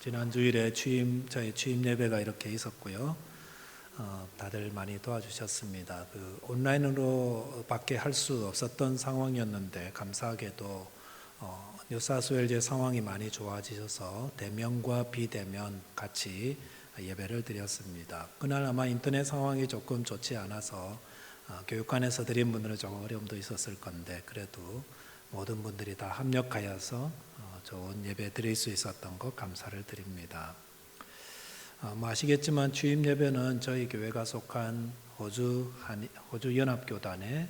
지난 주일에 저희 취임 예배가 이렇게 있었고요. 다들 많이 도와주셨습니다. 온라인으로 밖에 할 수 없었던 상황이었는데 감사하게도 뉴사스웨일즈의 상황이 많이 좋아지셔서 대면과 비대면 같이 예배를 드렸습니다. 그날 아마 인터넷 상황이 조금 좋지 않아서 교육관에서 드린 분들은 조금 어려움도 있었을 건데 그래도 모든 분들이 다 합력하여서 좋은 예배 드릴 수 있었던 것 감사를 드립니다. 아시겠지만 취임 예배는 저희 교회가 속한 호주 연합교단의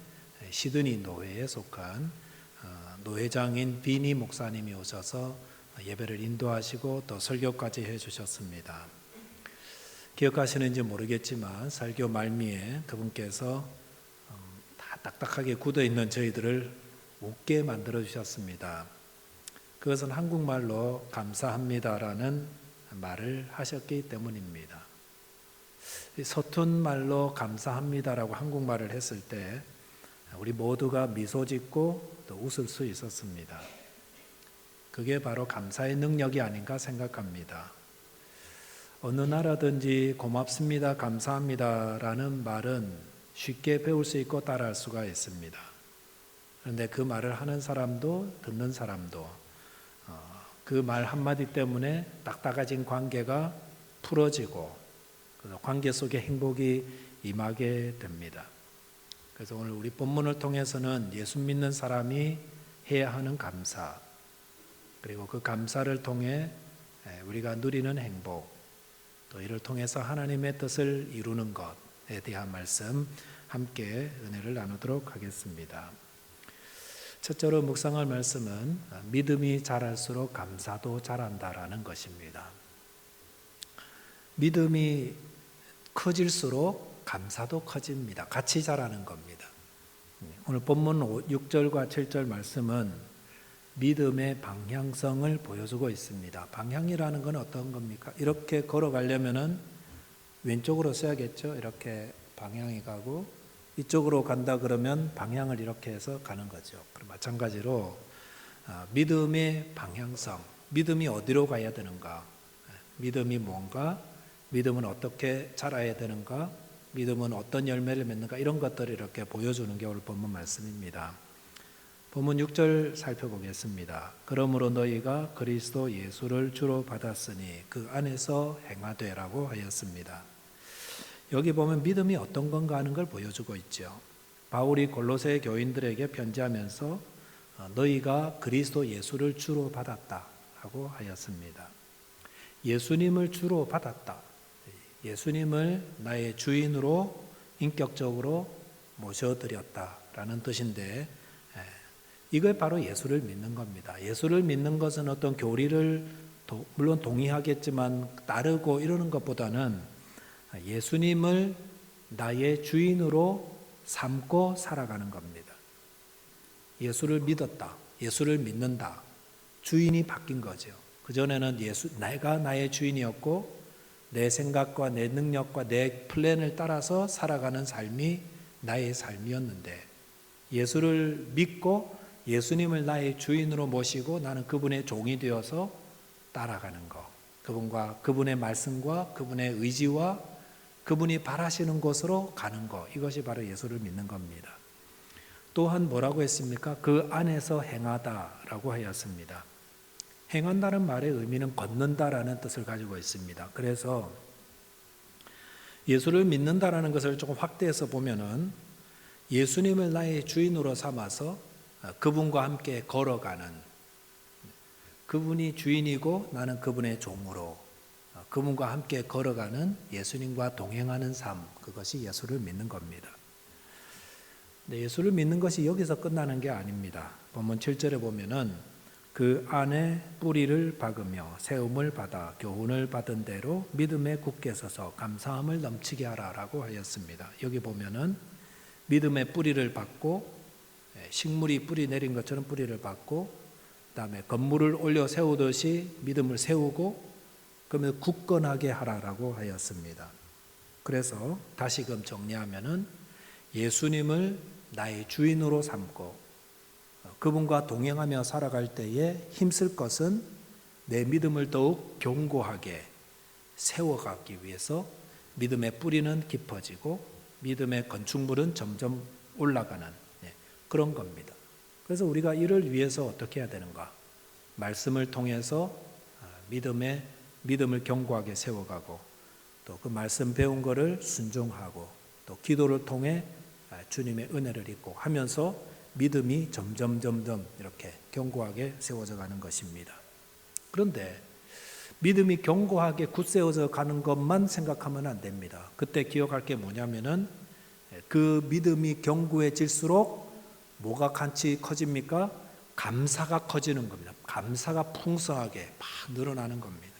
시드니 노회에 속한 노회장인 비니 목사님이 오셔서 예배를 인도하시고 또 설교까지 해주셨습니다. 기억하시는지 모르겠지만 설교 말미에 그분께서 다 딱딱하게 굳어있는 저희들을 웃게 만들어 주셨습니다. 그것은 한국말로 감사합니다라는 말을 하셨기 때문입니다. 서툰 말로 감사합니다라고 한국말을 했을 때 우리 모두가 미소 짓고 또 웃을 수 있었습니다. 그게 바로 감사의 능력이 아닌가 생각합니다. 어느 나라든지 고맙습니다, 감사합니다라는 말은 쉽게 배울 수 있고 따라할 수가 있습니다. 그런데 그 말을 하는 사람도 듣는 사람도 그 말 한마디 때문에 딱딱해진 관계가 풀어지고 관계 속에 행복이 임하게 됩니다. 그래서 오늘 우리 본문을 통해서는 예수 믿는 사람이 해야 하는 감사, 그리고 그 감사를 통해 우리가 누리는 행복, 또 이를 통해서 하나님의 뜻을 이루는 것에 대한 말씀 함께 은혜를 나누도록 하겠습니다. 첫째로 묵상할 말씀은 믿음이 자랄수록 감사도 자란다라는 것입니다. 믿음이 커질수록 감사도 커집니다. 같이 자라는 겁니다. 오늘 본문 6절과 7절 말씀은 믿음의 방향성을 보여주고 있습니다. 방향이라는 건 어떤 겁니까? 이렇게 걸어가려면은 왼쪽으로 써야겠죠. 이렇게 방향이 가고 이쪽으로 간다 그러면 방향을 이렇게 해서 가는 거죠. 마찬가지로 믿음의 방향성, 믿음이 어디로 가야 되는가, 믿음이 뭔가, 믿음은 어떻게 자라야 되는가, 믿음은 어떤 열매를 맺는가, 이런 것들을 이렇게 보여주는 게 오늘 본문 말씀입니다. 본문 6절 살펴보겠습니다. 그러므로 너희가 그리스도 예수를 주로 받았으니 그 안에서 행하되라고 하였습니다. 여기 보면 믿음이 어떤 건가 하는 걸 보여주고 있죠. 바울이 골로새 교인들에게 편지하면서 너희가 그리스도 예수를 주로 받았다라고 하였습니다. 예수님을 주로 받았다. 예수님을 나의 주인으로 인격적으로 모셔드렸다라는 뜻인데 이걸 바로 예수를 믿는 겁니다. 예수를 믿는 것은 어떤 교리를 물론 동의하겠지만 따르고 이러는 것보다는 예수님을 나의 주인으로 삼고 살아가는 겁니다. 예수를 믿었다. 예수를 믿는다. 주인이 바뀐 거죠. 그전에는 내가 나의 주인이었고 내 생각과 내 능력과 내 플랜을 따라서 살아가는 삶이 나의 삶이었는데 예수를 믿고 예수님을 나의 주인으로 모시고 나는 그분의 종이 되어서 따라가는 것. 그분과 그분의 말씀과 그분의 의지와 그분이 바라시는 곳으로 가는 것, 이것이 바로 예수를 믿는 겁니다. 또한 뭐라고 했습니까? 그 안에서 행하다라고 하였습니다. 행한다는 말의 의미는 걷는다라는 뜻을 가지고 있습니다. 그래서 예수를 믿는다라는 것을 조금 확대해서 보면은 예수님을 나의 주인으로 삼아서 그분과 함께 걸어가는, 그분이 주인이고 나는 그분의 종으로 그분과 함께 걸어가는, 예수님과 동행하는 삶, 그것이 예수를 믿는 겁니다. 근데 예수를 믿는 것이 여기서 끝나는 게 아닙니다. 본문 7절에 보면은 그 안에 뿌리를 박으며 세움을 받아 교훈을 받은 대로 믿음에 굳게 서서 감사함을 넘치게 하라라고 하였습니다. 여기 보면은 믿음의 뿌리를 받고, 식물이 뿌리 내린 것처럼 뿌리를 받고, 그다음에 건물을 올려 세우듯이 믿음을 세우고, 그러면 굳건하게 하라라고 하였습니다. 그래서 다시금 정리하면은 예수님을 나의 주인으로 삼고 그분과 동행하며 살아갈 때에 힘쓸 것은 내 믿음을 더욱 견고하게 세워가기 위해서 믿음의 뿌리는 깊어지고 믿음의 건축물은 점점 올라가는 그런 겁니다. 그래서 우리가 이를 위해서 어떻게 해야 되는가? 말씀을 통해서 믿음을 견고하게 세워가고 또 그 말씀 배운 거를 순종하고 또 기도를 통해 주님의 은혜를 입고 하면서 믿음이 점점 이렇게 견고하게 세워져 가는 것입니다. 그런데 믿음이 견고하게 굳세워져 가는 것만 생각하면 안 됩니다. 그때 기억할 게 뭐냐면은 그 믿음이 견고해질수록 뭐가 같이 커집니까? 감사가 커지는 겁니다. 감사가 풍성하게 막 늘어나는 겁니다.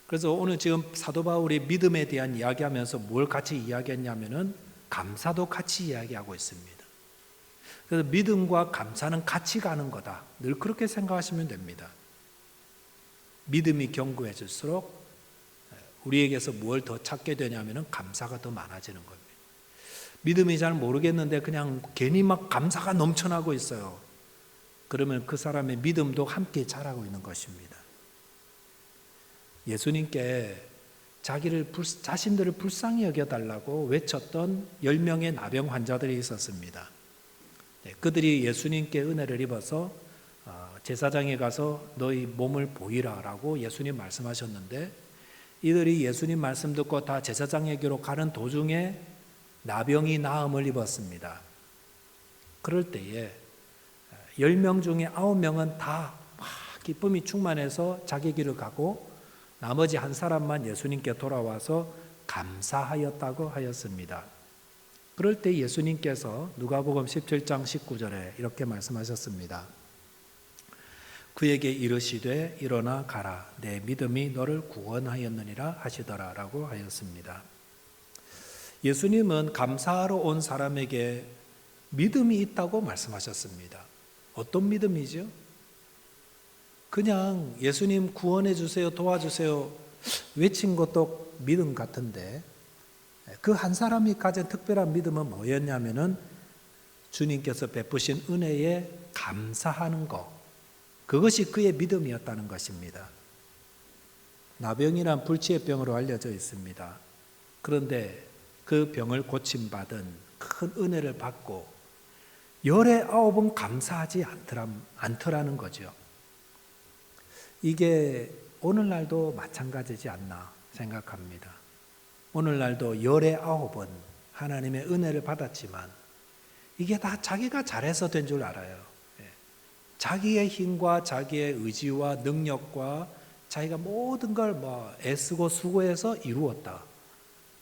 그래서 오늘 지금 사도 바울이 믿음에 대한 이야기하면서 뭘 같이 이야기했냐면은 감사도 같이 이야기하고 있습니다. 그래서 믿음과 감사는 같이 가는 거다. 늘 그렇게 생각하시면 됩니다. 믿음이 견고해질수록 우리에게서 뭘 더 찾게 되냐면은 감사가 더 많아지는 겁니다. 믿음이 잘 모르겠는데 그냥 괜히 막 감사가 넘쳐나고 있어요. 그러면 그 사람의 믿음도 함께 자라고 있는 것입니다. 예수님께 자신들을 불쌍히 여겨달라고 외쳤던 10명의 나병 환자들이 있었습니다. 그들이 예수님께 은혜를 입어서 제사장에 가서 너희 몸을 보이라 라고 예수님 말씀하셨는데 이들이 예수님 말씀 듣고 다 제사장에게로 가는 도중에 나병이 나음을 입었습니다. 그럴 때에 10명 중에 9명은 다 기쁨이 충만해서 자기 길을 가고 나머지 한 사람만 예수님께 돌아와서 감사하였다고 하였습니다. 그럴 때 예수님께서 누가복음 17장 19절에 이렇게 말씀하셨습니다. 그에게 이르시되 일어나 가라 내 믿음이 너를 구원하였느니라 하시더라 라고 하였습니다. 예수님은 감사하러 온 사람에게 믿음이 있다고 말씀하셨습니다. 어떤 믿음이죠? 그냥 예수님 구원해 주세요, 도와주세요 외친 것도 믿음 같은데 그 한 사람이 가진 특별한 믿음은 뭐였냐면은 주님께서 베푸신 은혜에 감사하는 것, 그것이 그의 믿음이었다는 것입니다. 나병이란 불치의 병으로 알려져 있습니다. 그런데 그 병을 고침받은 큰 은혜를 받고 열에 9번 감사하지 않더라는 거죠. 이게 오늘날도 마찬가지지 않나 생각합니다. 오늘날도 열에 9번 하나님의 은혜를 받았지만 이게 다 자기가 잘해서 된 줄 알아요. 자기의 힘과 자기의 의지와 능력과 자기가 모든 걸 애쓰고 수고해서 이루었다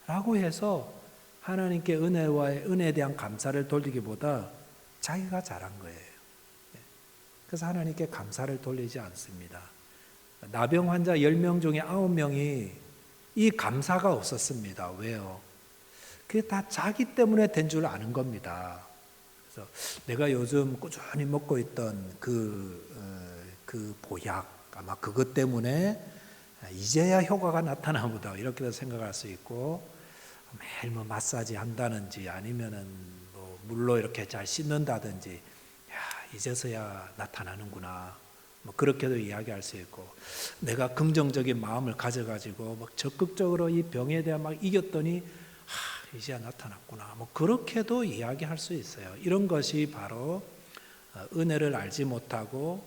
라고 해서 하나님께 은혜에 대한 감사를 돌리기보다 자기가 잘한 거예요. 그래서 하나님께 감사를 돌리지 않습니다. 나병 환자 10명 중에 9명이 이 감사가 없었습니다. 왜요? 그게 다 자기 때문에 된 줄 아는 겁니다. 그래서 내가 요즘 꾸준히 먹고 있던 그 보약, 아마 그것 때문에 이제야 효과가 나타나 보다 이렇게 생각할 수 있고, 매일 마사지 한다든지 아니면은 물로 이렇게 잘 씻는다든지, 야, 이제서야 나타나는구나. 그렇게도 이야기할 수 있고, 내가 긍정적인 마음을 가져가지고 적극적으로 이 병에 대해 이겼더니 이제야 나타났구나. 그렇게도 이야기할 수 있어요. 이런 것이 바로 은혜를 알지 못하고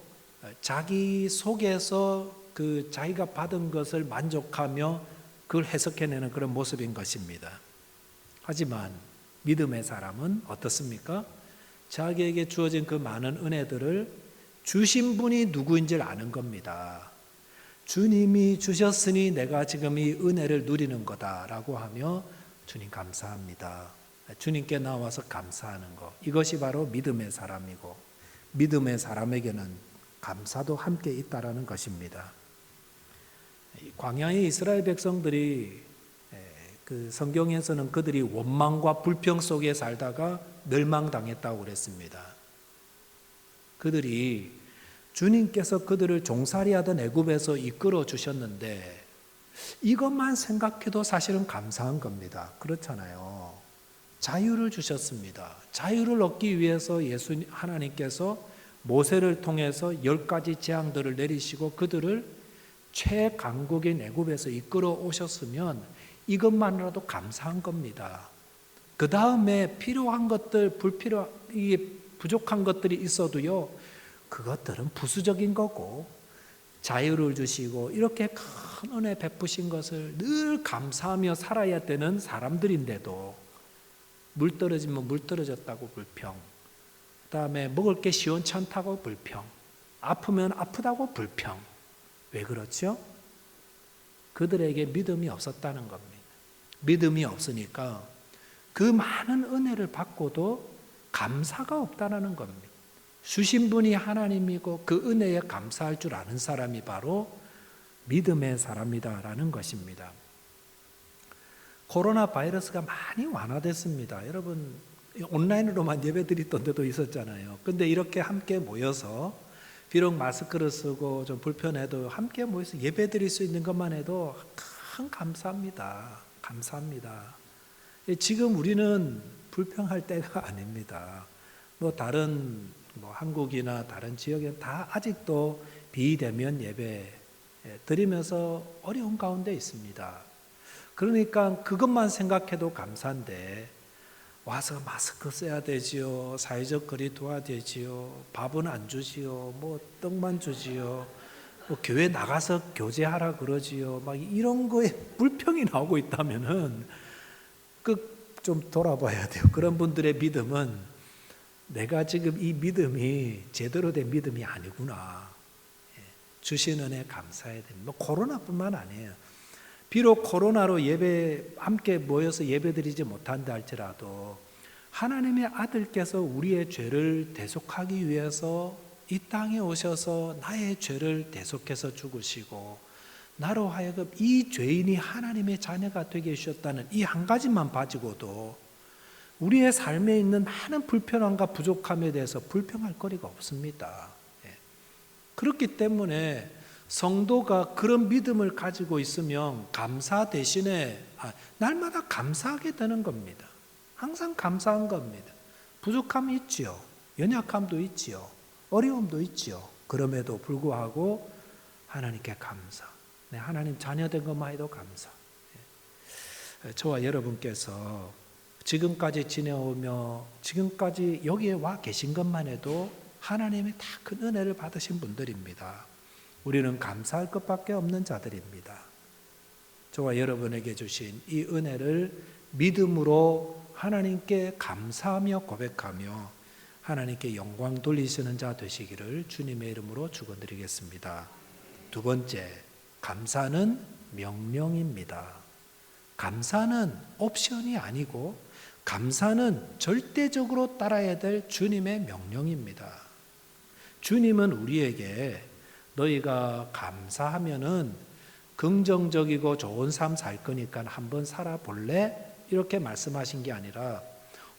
자기 속에서 그 자기가 받은 것을 만족하며 그걸 해석해내는 그런 모습인 것입니다. 하지만 믿음의 사람은 어떻습니까? 자기에게 주어진 그 많은 은혜들을 주신 분이 누구인지를 아는 겁니다. 주님이 주셨으니 내가 지금 이 은혜를 누리는 거다라고 하며 주님 감사합니다. 주님께 나와서 감사하는 것, 이것이 바로 믿음의 사람이고, 믿음의 사람에게는 감사도 함께 있다라는 것입니다. 광야의 이스라엘 백성들이 그 성경에서는 그들이 원망과 불평 속에 살다가 멸망당했다고 그랬습니다. 그들이 주님께서 그들을 종살이하던 애굽에서 이끌어 주셨는데 이것만 생각해도 사실은 감사한 겁니다. 그렇잖아요. 자유를 주셨습니다. 자유를 얻기 위해서 하나님께서 모세를 통해서 10가지 재앙들을 내리시고 그들을 최강국인 애굽에서 이끌어 오셨으면 이것만으로도 감사한 겁니다. 그 다음에 필요한 것들, 이게 부족한 것들이 있어도요, 그것들은 부수적인 거고, 자유를 주시고 이렇게 큰 은혜 베푸신 것을 늘 감사하며 살아야 되는 사람들인데도 물 떨어지면 물 떨어졌다고 불평, 그 다음에 먹을 게 시원찮다고 불평, 아프면 아프다고 불평. 왜 그렇죠? 그들에게 믿음이 없었다는 겁니다. 믿음이 없으니까 그 많은 은혜를 받고도 감사가 없다는 겁니다. 주신 분이 하나님이고 그 은혜에 감사할 줄 아는 사람이 바로 믿음의 사람이다라는 것입니다. 코로나 바이러스가 많이 완화됐습니다. 여러분 온라인으로만 예배드리던 데도 있었잖아요. 근데 이렇게 함께 모여서 비록 마스크를 쓰고 좀 불편해도 함께 모여서 예배드릴 수 있는 것만 해도 큰 감사합니다. 감사합니다. 지금 우리는 불평할 때가 아닙니다. 다른 한국이나 다른 지역에는 다 아직도 비대면 예배 드리면서 어려운 가운데 있습니다. 그러니까 그것만 생각해도 감사한데 와서 마스크 써야 되지요, 사회적 거리 둬야 되지요, 밥은 안 주지요, 떡만 주지요, 교회 나가서 교제하라 그러지요, 이런 거에 불평이 나오고 있다면은 좀 돌아봐야 돼요. 그런 분들의 믿음은 내가 지금 이 믿음이 제대로 된 믿음이 아니구나. 주신 은혜 감사해야 됩니다. 코로나뿐만 아니에요. 비록 코로나로 함께 모여서 예배드리지 못한다 할지라도 하나님의 아들께서 우리의 죄를 대속하기 위해서 이 땅에 오셔서 나의 죄를 대속해서 죽으시고 나로 하여금 이 죄인이 하나님의 자녀가 되게 해주셨다는 이 한 가지만 가지고도 우리의 삶에 있는 많은 불편함과 부족함에 대해서 불평할 거리가 없습니다. 그렇기 때문에 성도가 그런 믿음을 가지고 있으면 감사 대신에 날마다 감사하게 되는 겁니다. 항상 감사한 겁니다. 부족함이 있지요. 연약함도 있지요. 어려움도 있지요. 그럼에도 불구하고 하나님께 감사. 하나님 자녀된 것만 해도 감사. 저와 여러분께서 지금까지 지내오며 지금까지 여기에 와 계신 것만 해도 하나님의 다 큰 은혜를 받으신 분들입니다. 우리는 감사할 것밖에 없는 자들입니다. 저와 여러분에게 주신 이 은혜를 믿음으로 하나님께 감사하며 고백하며 하나님께 영광 돌리시는 자 되시기를 주님의 이름으로 축원드리겠습니다. 두 번째, 감사는 명령입니다. 감사는 옵션이 아니고 감사는 절대적으로 따라야 될 주님의 명령입니다. 주님은 우리에게 너희가 감사하면은 긍정적이고 좋은 삶 살 거니까 한번 살아볼래? 이렇게 말씀하신 게 아니라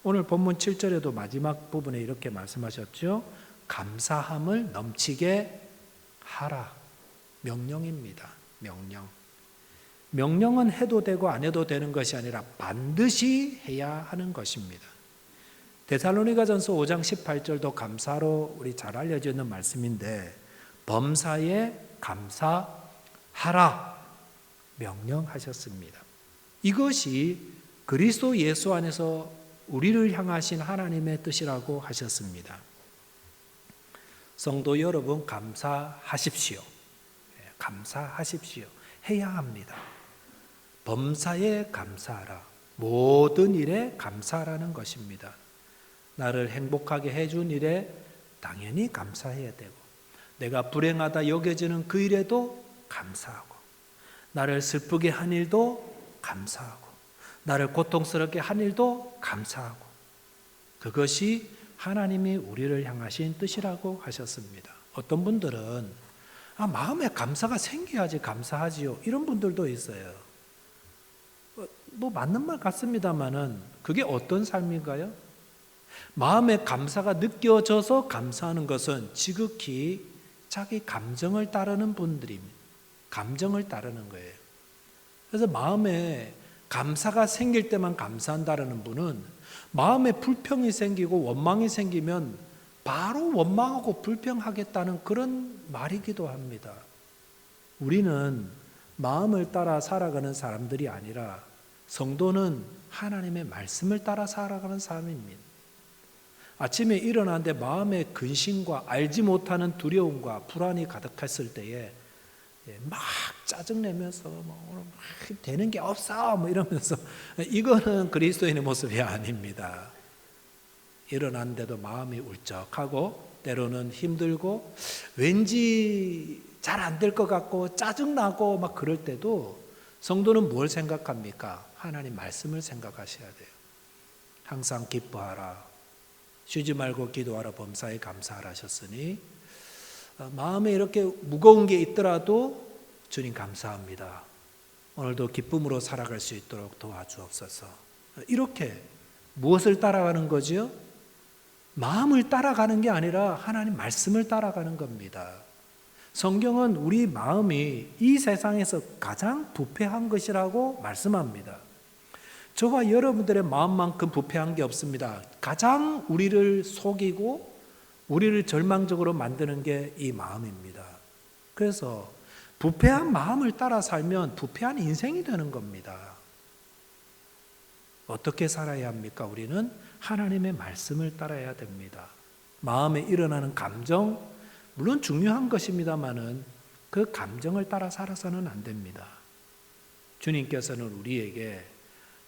오늘 본문 7절에도 마지막 부분에 이렇게 말씀하셨죠. 감사함을 넘치게 하라. 명령입니다. 명령. 명령은 해도 되고 안 해도 되는 것이 아니라 반드시 해야 하는 것입니다. 데살로니가전서 5장 18절도 감사로 우리 잘 알려져 있는 말씀인데 범사에 감사하라 명령하셨습니다. 이것이 그리스도 예수 안에서 우리를 향하신 하나님의 뜻이라고 하셨습니다. 성도 여러분 감사하십시오. 감사하십시오. 해야 합니다. 범사에 감사하라. 모든 일에 감사하라는 것입니다. 나를 행복하게 해준 일에 당연히 감사해야 되고 내가 불행하다 여겨지는 그 일에도 감사하고 나를 슬프게 한 일도 감사하고 나를 고통스럽게 한 일도 감사하고 그것이 하나님이 우리를 향하신 뜻이라고 하셨습니다. 어떤 분들은 마음에 감사가 생겨야지 감사하지요. 이런 분들도 있어요. 맞는 말 같습니다만은 그게 어떤 삶인가요? 마음에 감사가 느껴져서 감사하는 것은 지극히 자기 감정을 따르는 분들입니다. 감정을 따르는 거예요. 그래서 마음에 감사가 생길 때만 감사한다라는 분은 마음에 불평이 생기고 원망이 생기면 바로 원망하고 불평하겠다는 그런 말이기도 합니다. 우리는 마음을 따라 살아가는 사람들이 아니라 성도는 하나님의 말씀을 따라 살아가는 사람입니다. 아침에 일어났는데 마음에 근심과 알지 못하는 두려움과 불안이 가득했을 때에 막 짜증내면서 막 되는 게 없어 뭐 이러면서, 이거는 그리스도인의 모습이 아닙니다. 일어났는데도 마음이 울적하고 때로는 힘들고 왠지 잘 안 될 것 같고 짜증나고 막 그럴 때도 성도는 뭘 생각합니까? 하나님 말씀을 생각하셔야 돼요. 항상 기뻐하라, 쉬지 말고 기도하라, 범사에 감사하라 하셨으니 마음에 이렇게 무거운 게 있더라도 주님 감사합니다, 오늘도 기쁨으로 살아갈 수 있도록 도와주옵소서. 이렇게 무엇을 따라가는 거죠? 마음을 따라가는 게 아니라 하나님 말씀을 따라가는 겁니다. 성경은 우리 마음이 이 세상에서 가장 부패한 것이라고 말씀합니다. 저와 여러분들의 마음만큼 부패한 게 없습니다. 가장 우리를 속이고 우리를 절망적으로 만드는 게 이 마음입니다. 그래서 부패한 마음을 따라 살면 부패한 인생이 되는 겁니다. 어떻게 살아야 합니까? 우리는 하나님의 말씀을 따라야 됩니다. 마음에 일어나는 감정, 물론 중요한 것입니다마는 그 감정을 따라 살아서는 안 됩니다. 주님께서는 우리에게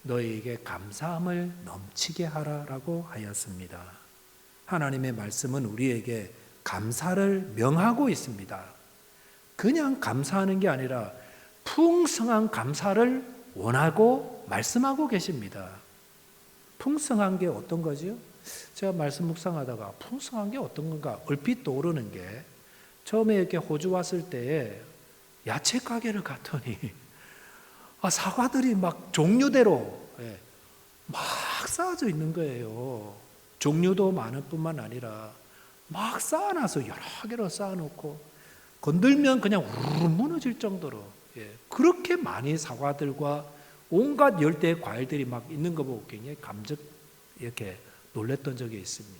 너희에게 감사함을 넘치게 하라라고 하였습니다. 하나님의 말씀은 우리에게 감사를 명하고 있습니다. 그냥 감사하는 게 아니라 풍성한 감사를 원하고 말씀하고 계십니다. 풍성한 게 어떤 거죠? 제가 말씀 묵상하다가 풍성한 게 어떤 건가 얼핏 떠오르는 게, 처음에 이렇게 호주 왔을 때에 야채 가게를 갔더니 사과들이 막 종류대로 막 쌓아져 있는 거예요. 종류도 많을 뿐만 아니라 막 쌓아놔서 여러 개로 쌓아놓고 건들면 그냥 우르르 무너질 정도로 그렇게 많이 사과들과 온갖 열대 과일들이 막 있는 거 보고 굉장히 이렇게 놀랬던 적이 있습니다.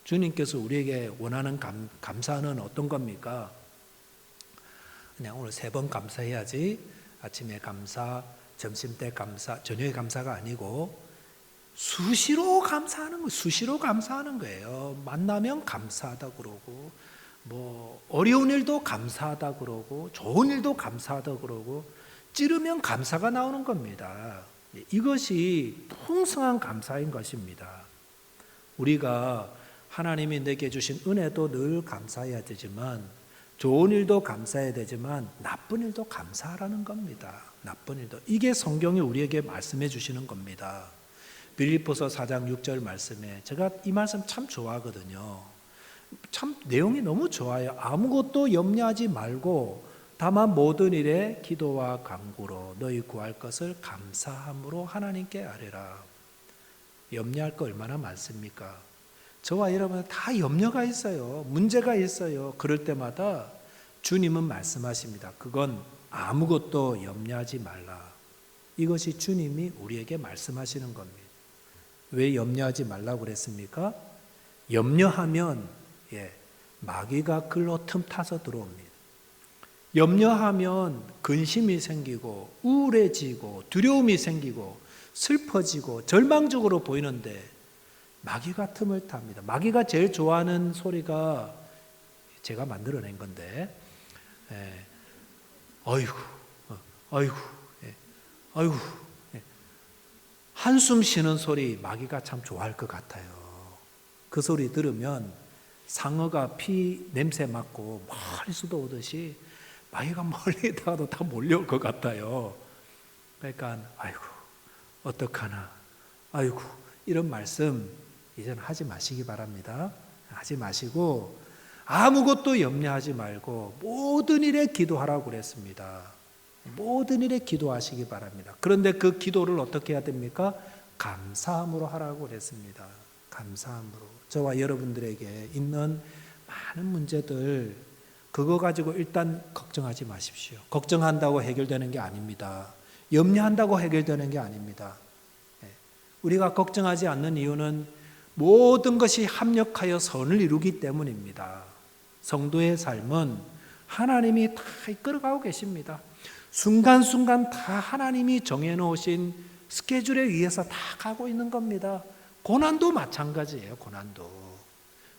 주님께서 우리에게 원하는 감사는 어떤 겁니까? 그냥 오늘 3번 감사해야지, 아침에 감사, 점심때 감사, 저녁에 감사가 아니고 수시로 감사하는 거예요. 수시로 감사하는 거예요. 만나면 감사하다 그러고, 뭐 어려운 일도 감사하다 그러고, 좋은 일도 감사하다 그러고, 찌르면 감사가 나오는 겁니다. 이것이 풍성한 감사인 것입니다. 우리가 하나님이 내게 주신 은혜도 늘 감사해야 되지만, 좋은 일도 감사해야 되지만 나쁜 일도 감사하라는 겁니다. 나쁜 일도. 이게 성경이 우리에게 말씀해 주시는 겁니다. 빌립보서 4장 6절 말씀에, 제가 이 말씀 참 좋아하거든요. 참 내용이 너무 좋아요. 아무것도 염려하지 말고 다만 모든 일에 기도와 간구로 너희 구할 것을 감사함으로 하나님께 아뢰라. 염려할 거 얼마나 많습니까? 저와 여러분 다 염려가 있어요. 문제가 있어요. 그럴 때마다 주님은 말씀하십니다. 그건 아무것도 염려하지 말라. 이것이 주님이 우리에게 말씀하시는 겁니다. 왜 염려하지 말라고 그랬습니까? 염려하면 마귀가 글로 틈타서 들어옵니다. 염려하면 근심이 생기고 우울해지고 두려움이 생기고 슬퍼지고 절망적으로 보이는데 마귀가 틈을 탑니다. 마귀가 제일 좋아하는 소리가 제가 만들어낸 건데, 아이고, 아이고, 아이고, 한숨 쉬는 소리 마귀가 참 좋아할 것 같아요. 그 소리 들으면 상어가 피 냄새 맡고 멀리서도 오듯이 마귀가 멀리 있다가도 다 몰려올 것 같아요. 그러니까 아이고 어떡하나, 아이고, 이런 말씀 이제는 하지 마시기 바랍니다. 하지 마시고 아무것도 염려하지 말고 모든 일에 기도하라고 그랬습니다. 모든 일에 기도하시기 바랍니다. 그런데 그 기도를 어떻게 해야 됩니까? 감사함으로 하라고 그랬습니다. 감사함으로. 저와 여러분들에게 있는 많은 문제들, 그거 가지고 일단 걱정하지 마십시오. 걱정한다고 해결되는 게 아닙니다. 염려한다고 해결되는 게 아닙니다. 우리가 걱정하지 않는 이유는 모든 것이 합력하여 선을 이루기 때문입니다. 성도의 삶은 하나님이 다 이끌어가고 계십니다. 순간순간 다 하나님이 정해놓으신 스케줄에 의해서 다 가고 있는 겁니다. 고난도 마찬가지예요. 고난도.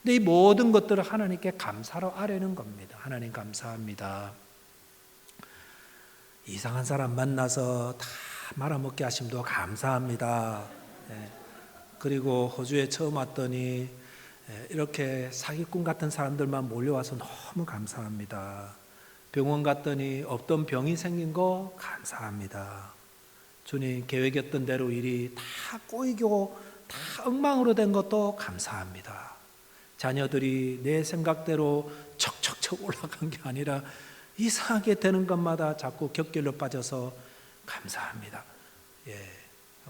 근데 이 모든 것들을 하나님께 감사로 아뢰는 겁니다. 하나님 감사합니다. 이상한 사람 만나서 다 말아먹게 하심도 감사합니다. 그리고 호주에 처음 왔더니 이렇게 사기꾼 같은 사람들만 몰려와서 너무 감사합니다. 병원 갔더니 없던 병이 생긴 거 감사합니다. 주님 계획했던 대로 일이 다 꼬이고 다 엉망으로 된 것도 감사합니다. 자녀들이 내 생각대로 척척척 올라간 게 아니라 이상하게 되는 것마다 자꾸 격결로 빠져서 감사합니다.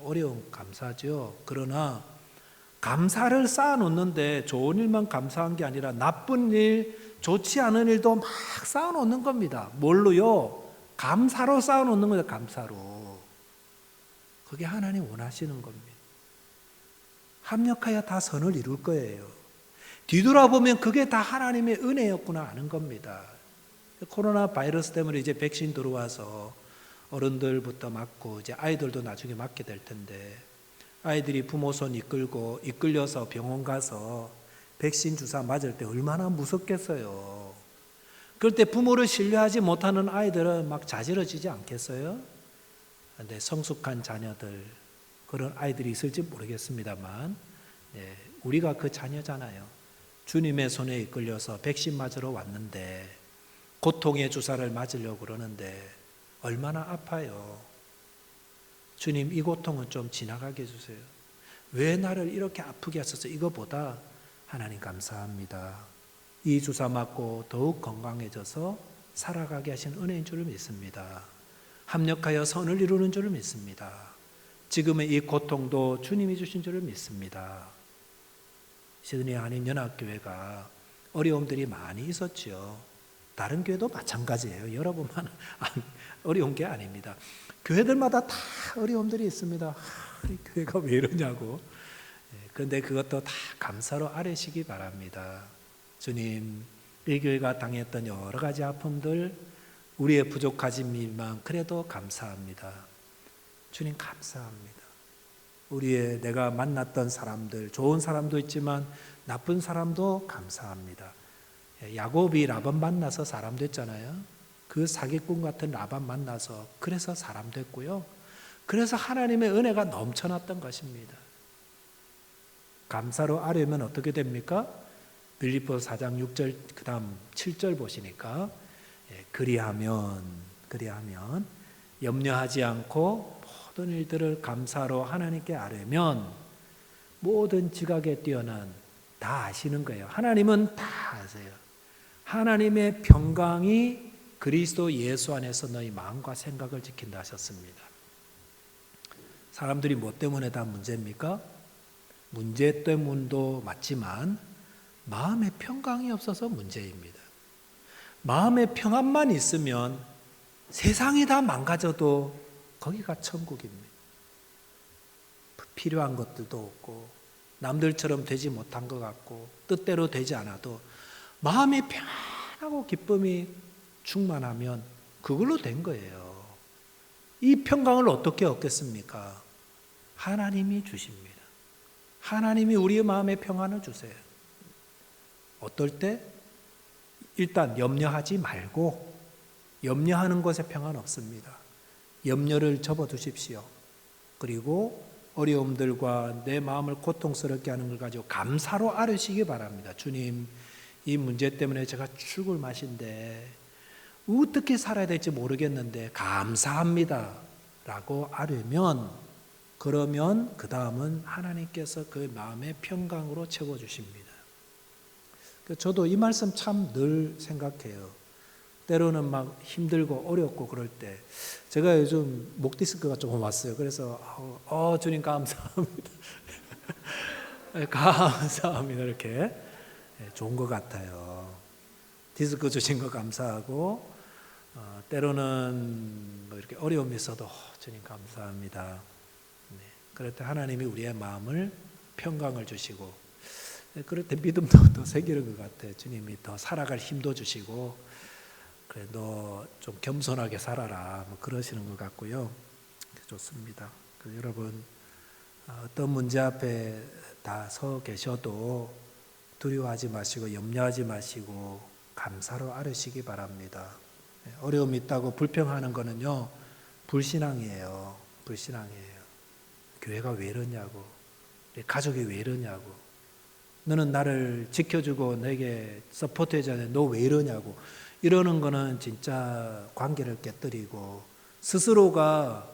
어려운 감사죠. 그러나 감사를 쌓아놓는데 좋은 일만 감사한 게 아니라 나쁜 일, 좋지 않은 일도 막 쌓아놓는 겁니다. 뭘로요? 감사로 쌓아놓는 거예요. 감사로. 그게 하나님 원하시는 겁니다. 합력하여 다 선을 이룰 거예요. 뒤돌아보면 그게 다 하나님의 은혜였구나 아는 겁니다. 코로나 바이러스 때문에 이제 백신 들어와서 어른들부터 맞고 이제 아이들도 나중에 맞게 될 텐데 아이들이 부모 손 이끌려서 병원 가서 백신 주사 맞을 때 얼마나 무섭겠어요. 그럴 때 부모를 신뢰하지 못하는 아이들은 막 자지러지지 않겠어요? 그런데 성숙한 자녀들 그런 아이들이 있을지 모르겠습니다만 우리가 그 자녀잖아요. 주님의 손에 이끌려서 백신 맞으러 왔는데 고통의 주사를 맞으려고 그러는데 얼마나 아파요. 주님 이 고통은 좀 지나가게 해주세요. 왜 나를 이렇게 아프게 하셔서 이거보다 하나님 감사합니다. 이 주사 맞고 더욱 건강해져서 살아가게 하신 은혜인 줄을 믿습니다. 합력하여 선을 이루는 줄을 믿습니다. 지금의 이 고통도 주님이 주신 줄을 믿습니다. 시드니 한인연합교회가 어려움들이 많이 있었죠. 다른 교회도 마찬가지예요. 여러분만 어려운 게 아닙니다. 교회들마다 다 어려움들이 있습니다. 이 교회가 왜 이러냐고. 그런데 그것도 다 감사로 아뢰시기 바랍니다. 주님, 이 교회가 당했던 여러 가지 아픔들, 우리의 부족하짐이지만 그래도 감사합니다. 주님 감사합니다. 우리의 내가 만났던 사람들, 좋은 사람도 있지만 나쁜 사람도 감사합니다. 야곱이 라반 만나서 사람 됐잖아요. 그 사기꾼 같은 라반 만나서 그래서 사람 됐고요. 그래서 하나님의 은혜가 넘쳐났던 것입니다. 감사로 아뢰면 어떻게 됩니까? 빌립보서 4장 6절 그 다음 7절 보시니까 그리하면 염려하지 않고 모든 일들을 감사로 하나님께 아뢰면 모든 지각에 뛰어난 다 아시는 거예요. 하나님은 다 아세요. 하나님의 평강이 그리스도 예수 안에서 너희 마음과 생각을 지킨다 하셨습니다. 사람들이 뭐 때문에 다 문제입니까? 문제 때문도 맞지만 마음의 평강이 없어서 문제입니다. 마음의 평안만 있으면 세상이 다 망가져도 거기가 천국입니다. 필요한 것들도 없고 남들처럼 되지 못한 것 같고 뜻대로 되지 않아도 마음이 평안하고 기쁨이 충만하면 그걸로 된 거예요. 이 평강을 어떻게 얻겠습니까? 하나님이 주십니다. 하나님이 우리의 마음에 평안을 주세요. 어떨 때? 일단 염려하지 말고 염려하는 것에 평안 없습니다. 염려를 접어두십시오. 그리고 어려움들과 내 마음을 고통스럽게 하는 걸 가지고 감사로 아뢰시기 바랍니다. 주님, 이 문제 때문에 제가 죽을 맛인데 어떻게 살아야 될지 모르겠는데 감사합니다 라고 아뢰면 그러면 그 다음은 하나님께서 그 마음의 평강으로 채워주십니다. 저도 이 말씀 참 늘 생각해요. 때로는 막 힘들고 어렵고 그럴 때 제가 요즘 목 디스크가 조금 왔어요. 그래서 주님 감사합니다. 감사합니다. 이렇게 좋은 것 같아요. 디스크 주신 거 감사하고 때로는 뭐 이렇게 어려움이 있어도 주님 감사합니다. 그럴 때 하나님이 우리의 마음을 평강을 주시고, 그럴 때 믿음도 더 생기는 것 같아요. 주님이 더 살아갈 힘도 주시고, 그래 너 좀 겸손하게 살아라 뭐 그러시는 것 같고요. 좋습니다. 여러분 어떤 문제 앞에 다 서 계셔도 두려워하지 마시고 염려하지 마시고 감사로 앓으시기 바랍니다. 어려움이 있다고 불평하는 거는요 불신앙이에요. 불신앙이에요. 교회가 왜 이러냐고, 가족이 왜 이러냐고, 너는 나를 지켜주고 내게 서포트해줘야 너 왜 이러냐고 이러는 거는 진짜 관계를 깨뜨리고 스스로가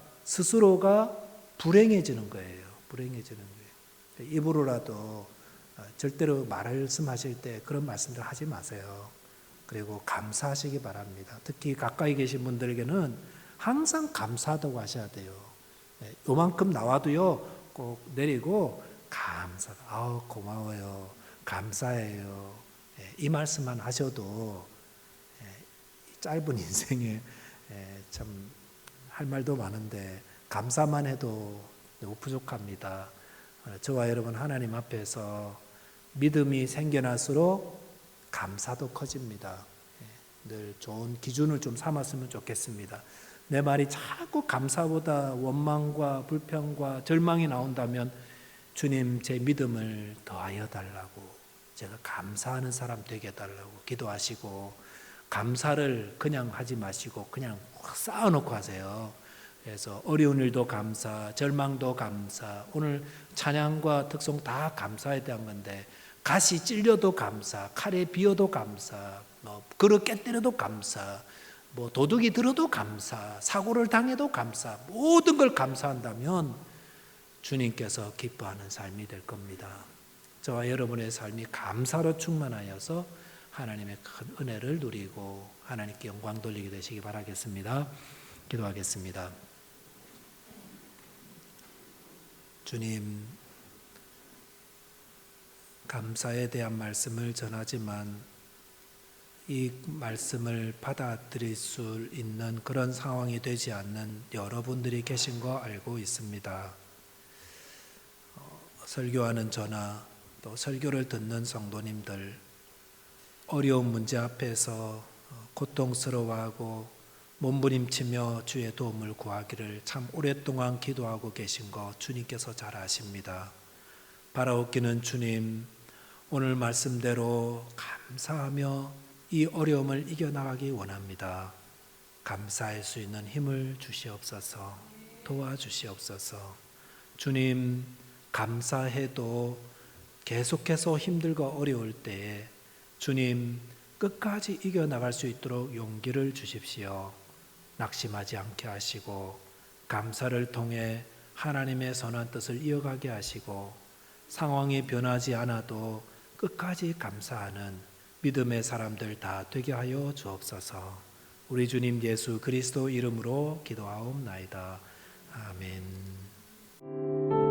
불행해지는 거예요. 불행해지는 거예요. 입으로라도 절대로 말씀하실 때 그런 말씀들 하지 마세요. 그리고 감사하시기 바랍니다. 특히 가까이 계신 분들에게는 항상 감사하다고 하셔야 돼요. 요만큼 나와도요 꼭 내리고 감사하다. 아우 고마워요. 감사해요. 이 말씀만 하셔도 짧은 인생에 참 할 말도 많은데 감사만 해도 너무 부족합니다. 저와 여러분 하나님 앞에서 믿음이 생겨날수록 감사도 커집니다. 늘 좋은 기준을 좀 삼았으면 좋겠습니다. 내 말이 자꾸 감사보다 원망과 불평과 절망이 나온다면 주님 제 믿음을 더하여 달라고, 제가 감사하는 사람 되게 해달라고 기도하시고, 감사를 그냥 하지 마시고 그냥 쌓아놓고 하세요. 그래서 어려운 일도 감사, 절망도 감사, 오늘 찬양과 특송 다 감사에 대한 건데 가시 찔려도 감사, 칼에 비어도 감사, 그릇 깨뜨려도 감사, 도둑이 들어도 감사, 사고를 당해도 감사, 모든 걸 감사한다면 주님께서 기뻐하는 삶이 될 겁니다. 저와 여러분의 삶이 감사로 충만하여서 하나님의 큰 은혜를 누리고 하나님께 영광 돌리게 되시기 바라겠습니다. 기도하겠습니다. 주님, 감사에 대한 말씀을 전하지만 이 말씀을 받아들일 수 있는 그런 상황이 되지 않는 여러분들이 계신 거 알고 있습니다. 설교하는 저나 또 설교를 듣는 성도님들, 어려운 문제 앞에서 고통스러워하고 몸부림치며 주의 도움을 구하기를 참 오랫동안 기도하고 계신 거 주님께서 잘 아십니다. 바라옵기는 주님, 오늘 말씀대로 감사하며 이 어려움을 이겨나가기 원합니다. 감사할 수 있는 힘을 주시옵소서, 도와주시옵소서. 주님, 감사해도 계속해서 힘들고 어려울 때에 주님 끝까지 이겨나갈 수 있도록 용기를 주십시오. 낙심하지 않게 하시고 감사를 통해 하나님의 선한 뜻을 이어가게 하시고 상황이 변하지 않아도 끝까지 감사하는 믿음의 사람들 다 되게 하여 주옵소서. 우리 주님 예수 그리스도 이름으로 기도하옵나이다. 아멘.